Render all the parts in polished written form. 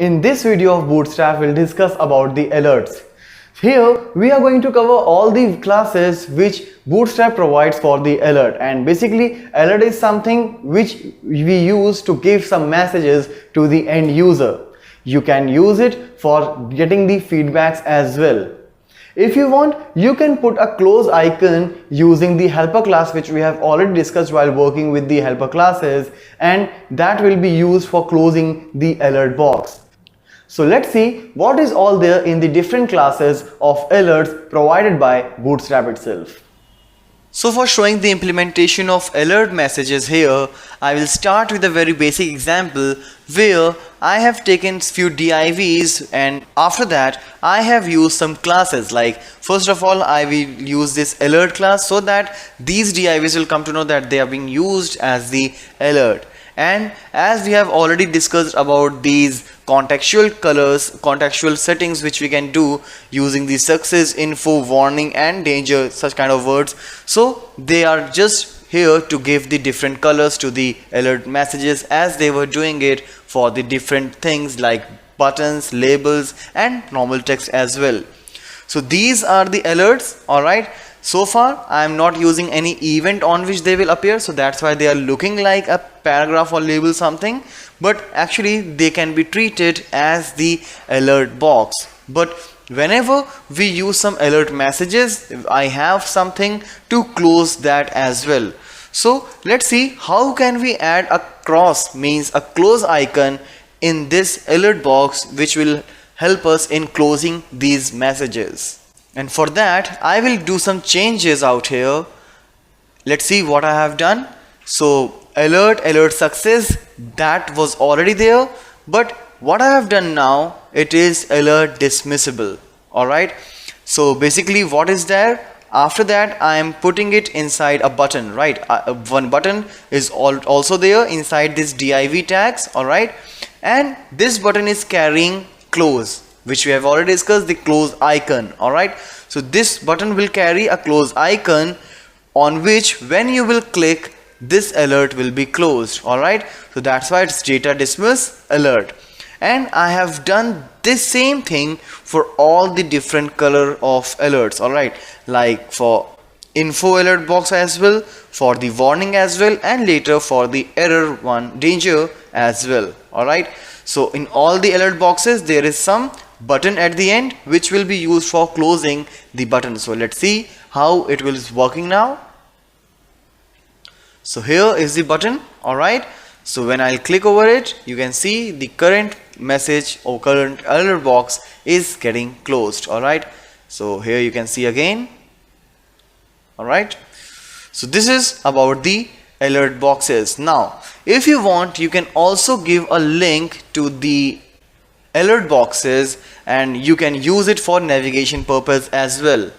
In this video of Bootstrap, we'll discuss about the alerts. Here, we are going to cover all the classes which Bootstrap provides for the alert. And basically, alert is something which we use to give some messages to the end user. You can use it for getting the feedbacks as well. If you want, you can put a close icon using the helper class which we have already discussed while working with the helper classes, and that will be used for closing the alert box. So let's see what is all there in the different classes of alerts provided by Bootstrap itself. So for showing the implementation of alert messages here, I will start with a very basic example where I have taken few divs, and after that I have used some classes. Like first of all, I will use this alert class so that these divs will come to know that they are being used as the alert. And as we have already discussed about these contextual colors, contextual settings which we can do using the success, info, warning and danger, such kind of words. So they are just here to give the different colors to the alert messages as they were doing it for the different things like buttons, labels and normal text as well. So these are the alerts, alright. So far I am not using any event on which they will appear, so that's why they are looking like a paragraph or label something, but actually they can be treated as the alert box. But whenever we use some alert messages, I have something to close that as well. So let's see how can we add a cross, means a close icon in this alert box which will help us in closing these messages. And for that I will do some changes out here. Let's see what I have done. So alert success, that was already there, but what I have done now, it is alert dismissible. Alright, so basically what is there? After that I am putting it inside a button, right? One button is also there inside this div tags, alright, and this button is carrying close, which we have already discussed, the close icon. Alright, so this button will carry a close icon on which when you will click, this alert will be closed. Alright, so that's why it's data dismiss alert. And I have done this same thing for all the different color of alerts. Alright, like for info alert box as well, for the warning as well, and later for the error one, danger as well. Alright, so in all the alert boxes there is some button at the end which will be used for closing the button. So let's see how it will is working now. So here is the button. Alright, so when I'll click over it, you can see the current message or current alert box is getting closed. Alright, so here you can see again. Alright, so this is about the alert boxes. Now if you want, you can also give a link to the alert boxes and you can use it for navigation purpose as well.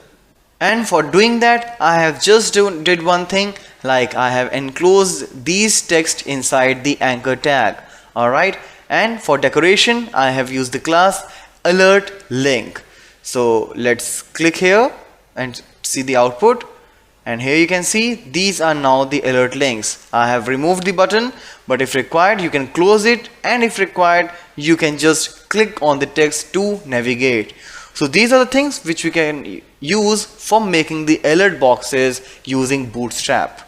And for doing that I have just did one thing, like I have enclosed these text inside the anchor tag. Alright, and for decoration I have used the class alert link. So let's click here and see the output. And here you can see these are now the alert links. I have removed the button, but if required you can close it, and if required you can just click on the text to navigate. So these are the things which we can use for making the alert boxes using Bootstrap.